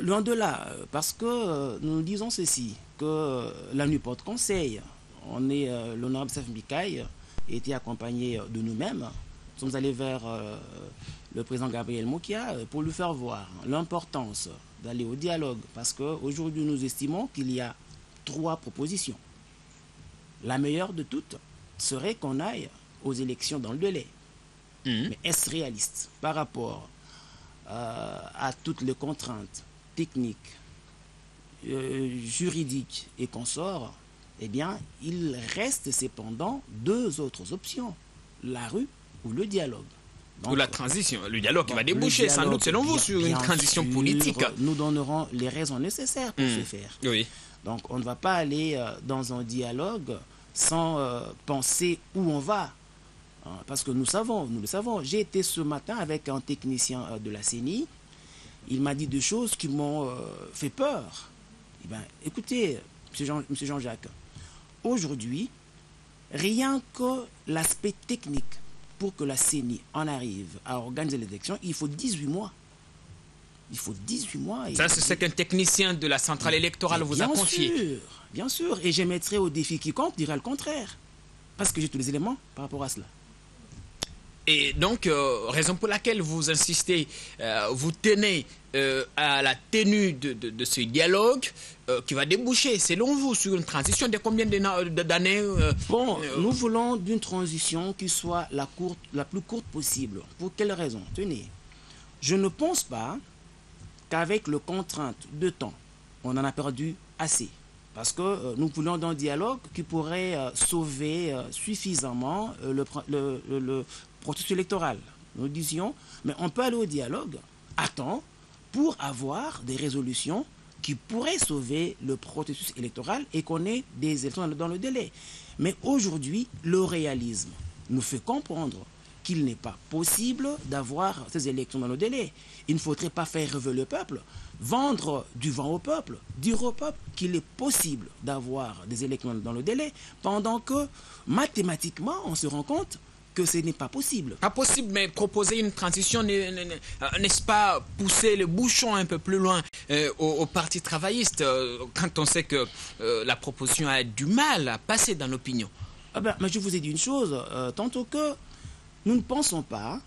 Loin de là, parce que nous disons ceci, que la nuit porte conseil. On est, l'honorable Sef Mikaï était accompagné de nous-mêmes. Nous sommes allés vers le président Gabriel Mokia pour lui faire voir l'importance d'aller au dialogue, parce qu'aujourd'hui nous estimons qu'il y a 3 propositions. La meilleure de toutes serait qu'on aille aux élections dans le délai. Mais est-ce réaliste par rapport à toutes les contraintes techniques, juridiques et consorts? Eh bien, il reste cependant 2 autres options, la rue ou le dialogue. Donc, ou la transition, le dialogue qui va déboucher sans doute selon vous sur une transition politique. Nous donnerons les raisons nécessaires pour ce faire. Oui. Donc on ne va pas aller dans un dialogue sans penser où on va. Parce que nous le savons. J'ai été ce matin avec un technicien de la CENI. Il m'a dit 2 choses qui m'ont fait peur. Eh bien, écoutez, monsieur Jean-Jacques, aujourd'hui, rien que l'aspect technique pour que la CENI en arrive à organiser les élections, il faut 18 mois. Il faut 18 mois. Ça, c'est ce qu'un technicien de la centrale électorale vous a confié. Bien sûr. Et j'émettrai au défi quiconque dira le contraire. Parce que j'ai tous les éléments par rapport à cela. Et donc, raison pour laquelle vous insistez, vous tenez à la tenue de ce dialogue qui va déboucher, selon vous, sur une transition de combien d'années Nous voulons d'une transition qui soit la plus courte possible. Pour quelle raison? Tenez, je ne pense pas qu'avec le contrainte de temps, on en a perdu assez. Parce que nous voulons d'un dialogue qui pourrait sauver suffisamment le processus électoral. Nous disions, mais on peut aller au dialogue à temps pour avoir des résolutions qui pourraient sauver le processus électoral et qu'on ait des élections dans le délai. Mais aujourd'hui, le réalisme nous fait comprendre qu'il n'est pas possible d'avoir ces élections dans le délai. Il ne faudrait pas faire rêver le peuple, vendre du vent au peuple, dire au peuple qu'il est possible d'avoir des élections dans le délai, pendant que mathématiquement, on se rend compte que ce n'est pas possible. Pas possible, mais proposer une transition, n'est-ce pas pousser le bouchon un peu plus loin au Parti travailliste, quand on sait que la proposition a du mal à passer dans l'opinion? Mais je vous ai dit une chose, tantôt que nous ne pensons pas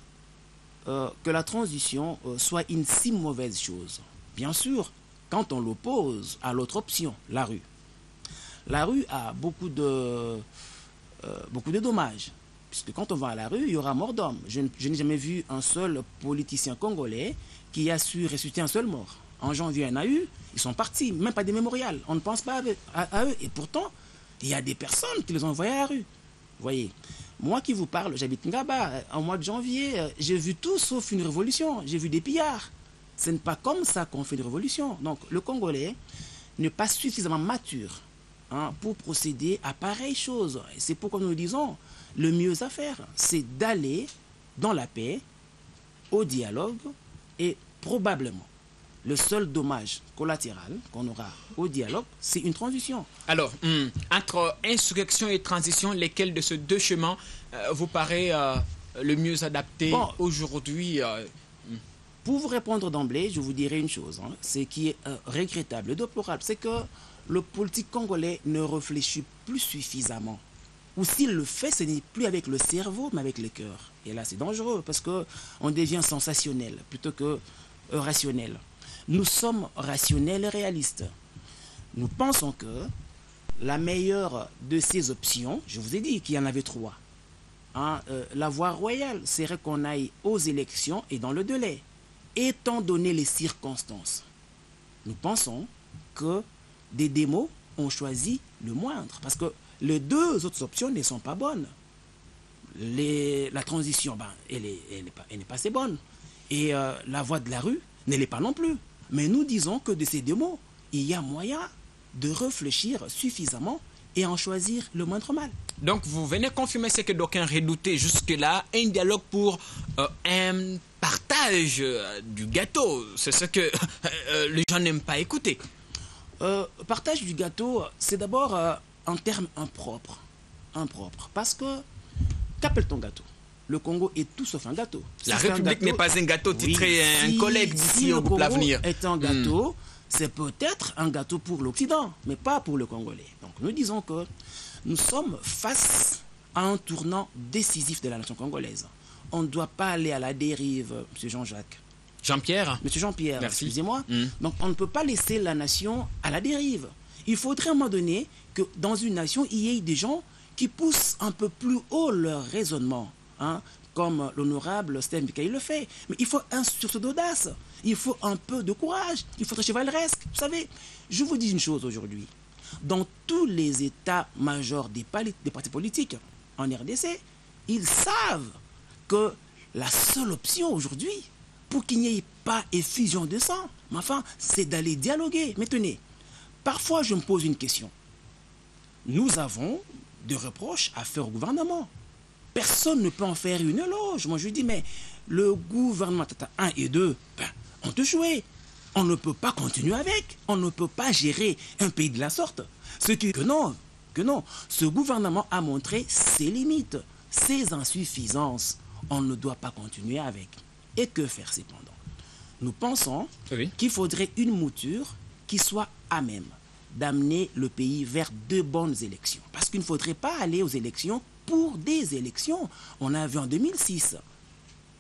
que la transition soit une si mauvaise chose. Bien sûr, quand on l'oppose à l'autre option, la rue. La rue a beaucoup de dommages. Puisque quand on va à la rue, il y aura mort d'homme. Je n'ai jamais vu un seul politicien congolais qui a su ressusciter un seul mort. En janvier, il y en a eu, ils sont partis, même pas des mémorials. On ne pense pas à eux. Et pourtant, il y a des personnes qui les ont envoyés à la rue. Vous voyez, moi qui vous parle, j'habite Ngaba. En mois de janvier, j'ai vu tout sauf une révolution. J'ai vu des pillards. Ce n'est pas comme ça qu'on fait une révolution. Donc, le Congolais n'est pas suffisamment mature pour procéder à pareille chose. Et c'est pourquoi nous disons, le mieux à faire, c'est d'aller dans la paix, au dialogue, et probablement, le seul dommage collatéral qu'on aura au dialogue, c'est une transition. Alors, entre insurrection et transition, lesquels de ces 2 chemins vous paraît le mieux adapté aujourd'hui? Pour vous répondre d'emblée, je vous dirai une chose, ce qui est regrettable et déplorable, c'est que le politique congolais ne réfléchit plus suffisamment. Ou s'il le fait, ce n'est plus avec le cerveau, mais avec le cœur. Et là, c'est dangereux parce qu'on devient sensationnel plutôt que rationnel. Nous sommes rationnels et réalistes. Nous pensons que la meilleure de ces options, je vous ai dit qu'il y en avait 3. La voie royale serait qu'on aille aux élections et dans le délai. Étant donné les circonstances, nous pensons que des démos ont choisi le moindre. Parce que les 2 autres options ne sont pas bonnes. La transition, elle n'est pas assez bonne. Et la voie de la rue ne l'est pas non plus. Mais nous disons que de ces 2 mots, il y a moyen de réfléchir suffisamment et en choisir le moindre mal. Donc vous venez confirmer ce que d'aucuns redoutaient jusque-là, un dialogue pour un partage du gâteau. C'est ce que les gens n'aiment pas écouter. Partage du gâteau, c'est d'abord un terme impropre. Parce que, qu'appelle ton gâteau? le Congo est tout sauf un gâteau. La République n'est pas un gâteau titré un collègue d'ici au bout de l'avenir. Est un gâteau, c'est peut-être un gâteau pour l'Occident, mais pas pour le Congolais. Donc nous disons que nous sommes face à un tournant décisif de la nation congolaise. On ne doit pas aller à la dérive, M. Jean-Jacques. Jean-Pierre. Monsieur Jean-Pierre, Merci. excusez-moi. Donc on ne peut pas laisser la nation à la dérive. Il faudrait à un moment donné que dans une nation, il y ait des gens qui poussent un peu plus haut leur raisonnement, hein, comme l'honorable Stephen Bikaï le fait. Mais il faut un sursaut d'audace, il faut un peu de courage, il faut être chevaleresque. Vous savez, je vous dis une chose aujourd'hui. Dans tous les états-majors des partis politiques en RDC, ils savent que la seule option aujourd'hui, pour qu'il n'y ait pas effusion de sang, mais enfin, c'est d'aller dialoguer. Mais tenez, parfois je me pose une question. Nous avons des reproches à faire au gouvernement. Personne ne peut en faire une éloge. Moi je dis, mais le gouvernement Tata 1 et 2, ont échoué. On ne peut pas continuer avec. On ne peut pas gérer un pays de la sorte. Que non. Ce gouvernement a montré ses limites, ses insuffisances. On ne doit pas continuer avec. Et que faire cependant? Nous pensons qu'il faudrait une mouture qui soit à même d'amener le pays vers de bonnes élections. Parce qu'il ne faudrait pas aller aux élections pour des élections. On a vu en 2006.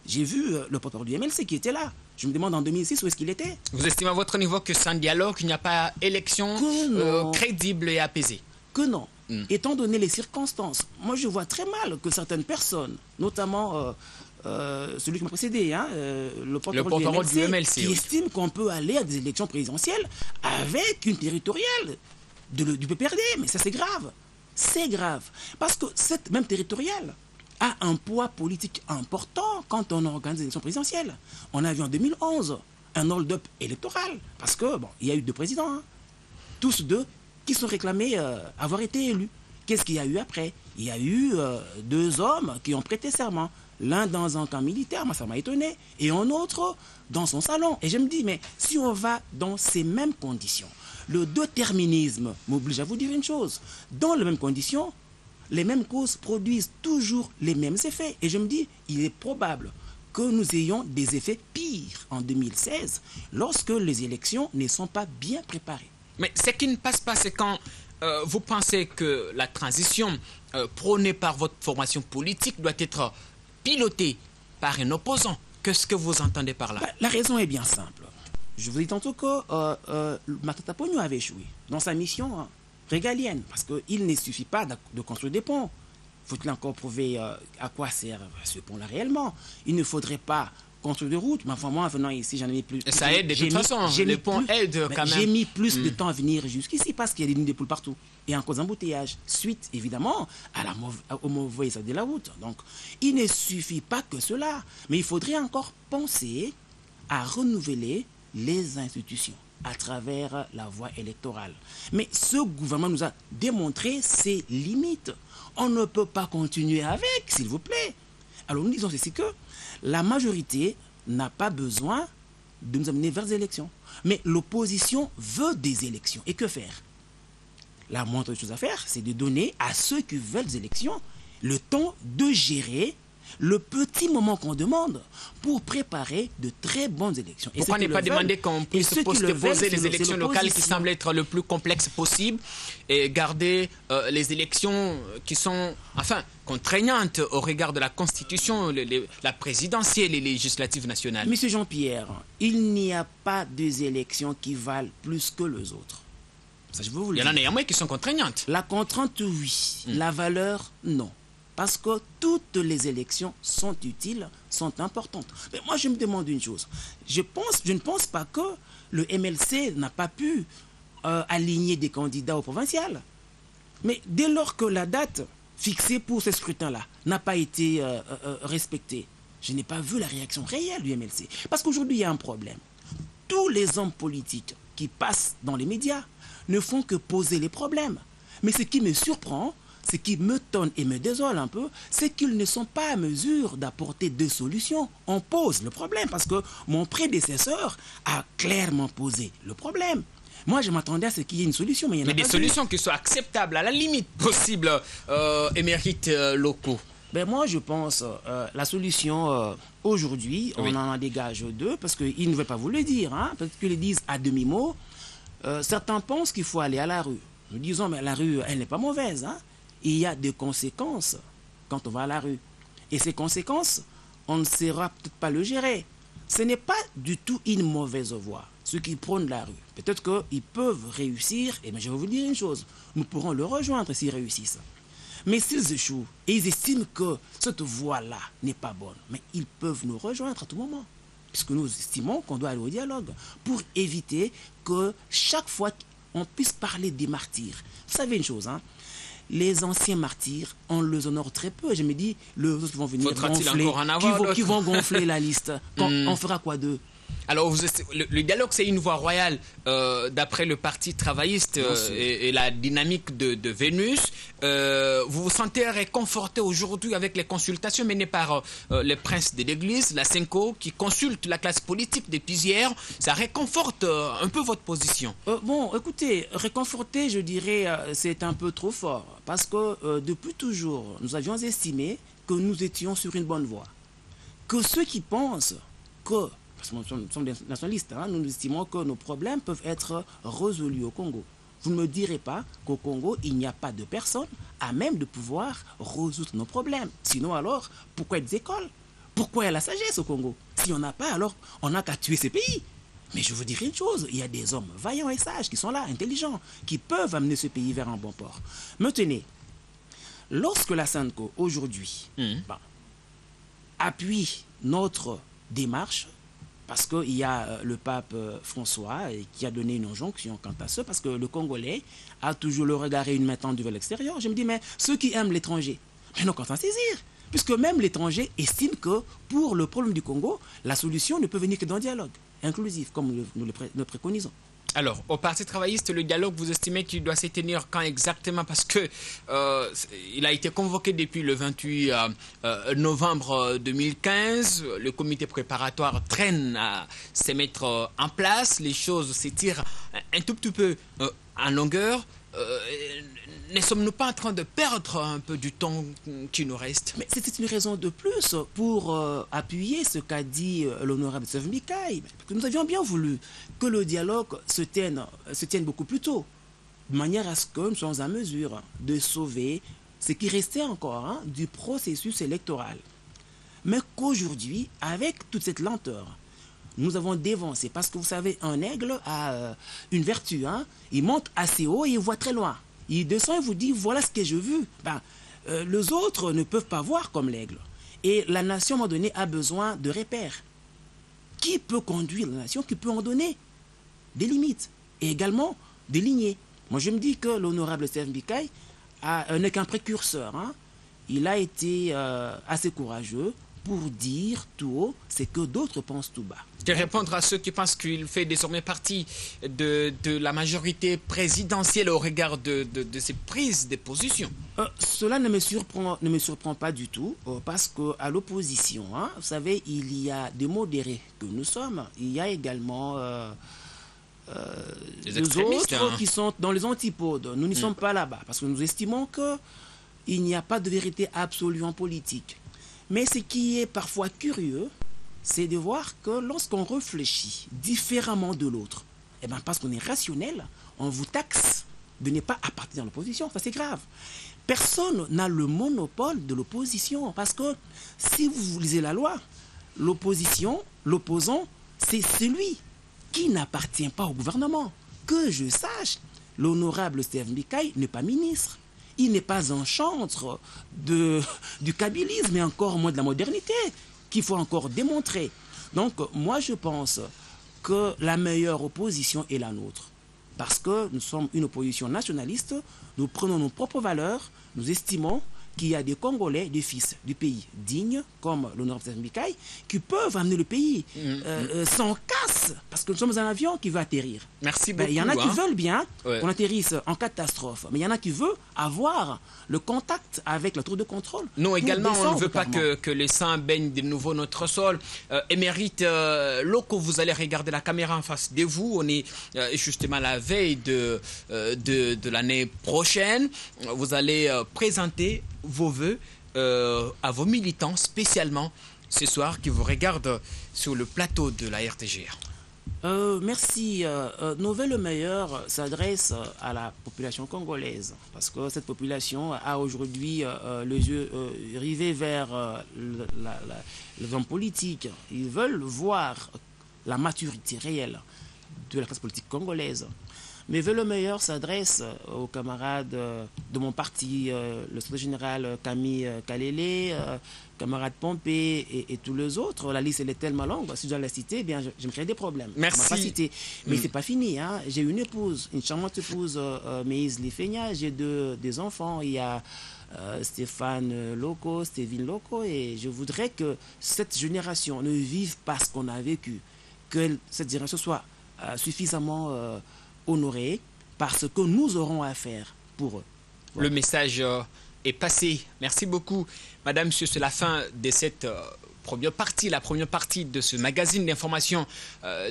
J'ai vu le porte-parole du MLC qui était là. Je me demande en 2006 où est-ce qu'il était. Vous estimez à votre niveau que sans dialogue, il n'y a pas élection crédible et apaisée? Que non. Étant donné les circonstances, moi je vois très mal que certaines personnes, notamment celui qui m'a précédé, le porte-parole du MLC, qui estime qu'on peut aller à des élections présidentielles avec une territoriale du PPRD. Mais ça c'est grave. C'est grave. Parce que cette même territoriale a un poids politique important quand on organise des élections présidentielles. On a vu en 2011 un hold-up électoral. Parce que, il y a eu 2 présidents. Tous 2 qui sont réclamés avoir été élus. Qu'est-ce qu'il y a eu après? Il y a eu 2 hommes qui ont prêté serment. L'un dans un camp militaire, moi ça m'a étonné, et un autre dans son salon. Et je me dis, mais si on va dans ces mêmes conditions, le déterminisme m'oblige à vous dire une chose. Dans les mêmes conditions, les mêmes causes produisent toujours les mêmes effets. Et je me dis, il est probable que nous ayons des effets pires en 2016 lorsque les élections ne sont pas bien préparées. Mais ce qui ne passe pas, c'est quand vous pensez que la transition prônée par votre formation politique doit être pilotée par un opposant. Qu'est-ce que vous entendez par là? La raison est bien simple. Je vous dis tantôt que Matata Ponyo avait échoué dans sa mission régalienne, parce qu'il ne suffit pas de construire des ponts. Faut-il encore prouver à quoi sert ce pont-là réellement? Il ne faudrait pas construire de routes, mais enfin moi, en venant ici, j'en ai mis plus. Et ça aide de toute façon, les ponts aident quand même. J'ai mis plus de temps à venir jusqu'ici parce qu'il y a des lignes de poules partout. Et en cause d'embouteillage, suite évidemment au mauvais état de la route. Donc il ne suffit pas que cela, mais il faudrait encore penser à renouveler les institutions à travers la voie électorale. Mais ce gouvernement nous a démontré ses limites. On ne peut pas continuer avec, s'il vous plaît. Alors nous disons ceci, que la majorité n'a pas besoin de nous amener vers les élections. Mais l'opposition veut des élections. Et que faire? La moindre chose à faire, c'est de donner à ceux qui veulent des élections le temps de gérer le petit moment qu'on demande pour préparer de très bonnes élections. Pourquoi ne pas demander qu'on puisse poser les élections locales qui semblent être le plus complexe possible et garder les élections qui sont, contraignantes au regard de la Constitution, la présidentielle et les législatives nationales? Monsieur Jean-Pierre, il n'y a pas deux élections qui valent plus que les autres. Ça, je veux vous le dire. Il y en a qui sont contraignantes. La contrainte, oui. La valeur, non. Parce que toutes les élections sont utiles, sont importantes. Mais moi, je me demande une chose. Je ne pense pas que le MLC n'a pas pu aligner des candidats au provincial. Mais dès lors que la date fixée pour ce scrutin-là n'a pas été respectée, je n'ai pas vu la réaction réelle du MLC. Parce qu'aujourd'hui, il y a un problème. Tous les hommes politiques qui passent dans les médias ne font que poser les problèmes. Mais ce qui me surprend, ce qui m'étonne et me désole un peu, c'est qu'ils ne sont pas à mesure d'apporter des solutions. On pose le problème parce que mon prédécesseur a clairement posé le problème. Moi, je m'attendais à ce qu'il y ait une solution, mais il y en a pas. Mais des solutions qui soient acceptables, à la limite possible, émérites locaux. Ben moi, je pense la solution aujourd'hui, Oui. on en dégage deux parce qu'ils ne veulent pas vous le dire, hein, parce qu'ils le disent à demi-mot. Certains pensent qu'il faut aller à la rue. Nous disons, mais la rue, elle n'est pas mauvaise. Hein. Il y a des conséquences quand on va à la rue. Et ces conséquences, on ne saura peut-être pas le gérer. Ce n'est pas du tout une mauvaise voie, ceux qui prônent la rue. Peut-être qu'ils peuvent réussir, et bien je vais vous dire une chose, nous pourrons le rejoindre s'ils réussissent. Mais s'ils échouent et ils estiment que cette voie-là n'est pas bonne, mais ils peuvent nous rejoindre à tout moment. Puisque nous estimons qu'on doit aller au dialogue pour éviter que chaque fois on puisse parler des martyrs. Vous savez une chose, hein? Les anciens martyrs, on les honore très peu. Je me dis, les autres vont venir gonfler, qui vont gonfler la liste. On fera quoi d'eux? Alors, le dialogue, c'est une voie royale d'après le Parti travailliste et la dynamique de Vénus. Vous vous sentez réconforté aujourd'hui avec les consultations menées par les princes de l'Église, la Cinco, qui consultent la classe politique depuis hier. Ça réconforte un peu votre position. Bon, écoutez, réconforter, je dirais, c'est un peu trop fort. Parce que depuis toujours, nous avions estimé que nous étions sur une bonne voie. Que ceux qui pensent que parce que nous sommes des nationalistes, hein, nous estimons que nos problèmes peuvent être résolus au Congo. Vous ne me direz pas qu'au Congo, il n'y a pas de personnes à même de pouvoir résoudre nos problèmes. Sinon alors, pourquoi il y a des écoles? Pourquoi il y a la sagesse au Congo? Si on n'a pas, alors on n'a qu'à tuer ces pays. Mais je vous dirai une chose, il y a des hommes vaillants et sages qui sont là, intelligents, qui peuvent amener ce pays vers un bon port. Maintenez, lorsque la SANCO, aujourd'hui, appuie notre démarche, parce qu'il y a le pape François qui a donné une injonction quant à ça, parce que le Congolais a toujours le regard et une main tendue vers l'extérieur. Je me dis, mais ceux qui aiment l'étranger, mais non, qu'à s'en saisir. Puisque même l'étranger estime que pour le problème du Congo, la solution ne peut venir que d'un dialogue inclusif, comme nous le préconisons. Alors, au Parti travailliste, le dialogue, vous estimez qu'il doit se tenir quand exactement? Parce que il a été convoqué depuis le 28 novembre 2015. Le comité préparatoire traîne à se mettre en place. Les choses s'étirent un tout petit peu en longueur. Ne sommes-nous pas en train de perdre un peu du temps qui nous reste? Mais c'est une raison de plus pour appuyer ce qu'a dit l'honorable Sev Mikaï. Nous avions bien voulu que le dialogue se tienne beaucoup plus tôt, de manière à ce que nous soyons en mesure de sauver ce qui restait encore du processus électoral. Mais qu'aujourd'hui, avec toute cette lenteur, nous avons dévancé. Parce que vous savez, un aigle a une vertu. Hein? Il monte assez haut et il voit très loin. Il descend et vous dit, voilà ce que j'ai vu. Les autres ne peuvent pas voir comme l'aigle. Et la nation, à un moment donné, a besoin de repères. Qui peut conduire la nation? Qui peut en donner des limites? Et également des lignées. Moi, je me dis que l'honorable Sev Mikaï n'est qu'un précurseur. Hein? Il a été assez courageux pour dire tout haut ce que d'autres pensent tout bas. De répondre à ceux qui pensent qu'il fait désormais partie de la majorité présidentielle au regard de ces prises de position. Cela ne me surprend pas du tout, parce qu'à l'opposition, hein, vous savez, il y a des modérés que nous sommes, il y a également les autres qui sont dans les antipodes. Nous n'y sommes pas là-bas, parce que nous estimons qu'il n'y a pas de vérité absolue en politique. Mais ce qui est parfois curieux, c'est de voir que lorsqu'on réfléchit différemment de l'autre, eh bien parce qu'on est rationnel, on vous taxe de ne pas appartenir à l'opposition. Ça, c'est grave. Personne n'a le monopole de l'opposition. Parce que si vous lisez la loi, l'opposition, l'opposant, c'est celui qui n'appartient pas au gouvernement. Que je sache, l'honorable Sev Mikaï n'est pas ministre. Il n'est pas un chantre du kabylisme et encore moins de la modernité qu'il faut encore démontrer. Donc, moi, je pense que la meilleure opposition est la nôtre. Parce que nous sommes une opposition nationaliste, nous prenons nos propres valeurs, nous estimons qu'il y a des Congolais, des fils du pays dignes, comme l'honorable Sev Mikaï, qui peuvent amener le pays sans casse, parce que nous sommes un avion qui veut atterrir. Merci beaucoup. Il y en a qui veulent bien qu'on atterrisse en catastrophe, mais il y en a qui veulent avoir le contact avec la tour de contrôle. Nous également, on ne veut pas que les saints baignent de nouveau notre sol. Émérite locaux, vous allez regarder la caméra en face de vous. On est justement à la veille de l'année prochaine. Vous allez présenter vos vœux à vos militants spécialement ce soir qui vous regardent sur le plateau de la RTGR? Merci. Nos vœux le meilleur s'adresse à la population congolaise parce que cette population a aujourd'hui les yeux rivés vers les hommes politiques. Ils veulent voir la maturité réelle de la classe politique congolaise. Mes vœux le meilleur s'adressent aux camarades de mon parti, le secrétaire général Camille Kalele, camarade Pompé et tous les autres. La liste elle est tellement longue, si je dois la citer, eh bien, je me crée des problèmes. Merci. On va pas citer. Mais c'est pas fini. Hein. J'ai une épouse, une charmante épouse, Méise Lifenia. J'ai des enfants. Il y a Stéphane Loco, Stéphine Loco. Et je voudrais que cette génération ne vive pas ce qu'on a vécu. Que cette génération soit suffisamment honorés par ce que nous aurons à faire pour eux. Voilà. Le message est passé. Merci beaucoup, Madame, Monsieur. C'est la fin de cette première partie de ce magazine d'information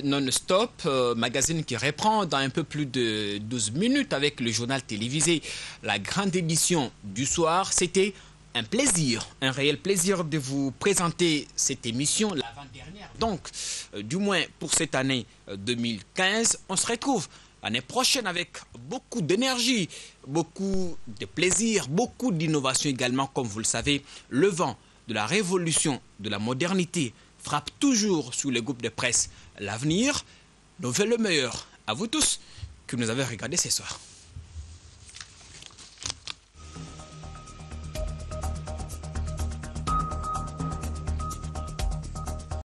non-stop, magazine qui reprend dans un peu plus de 12 minutes avec le journal télévisé. La grande édition du soir, c'était un plaisir, un réel plaisir de vous présenter cette émission, l'avant-dernière. Donc, du moins pour cette année 2015, on se retrouve l'année prochaine avec beaucoup d'énergie, beaucoup de plaisir, beaucoup d'innovation également. Comme vous le savez, le vent de la révolution, de la modernité frappe toujours sur les groupes de presse. L'avenir, nous fait le meilleur à vous tous que nous avez regardé ce soir.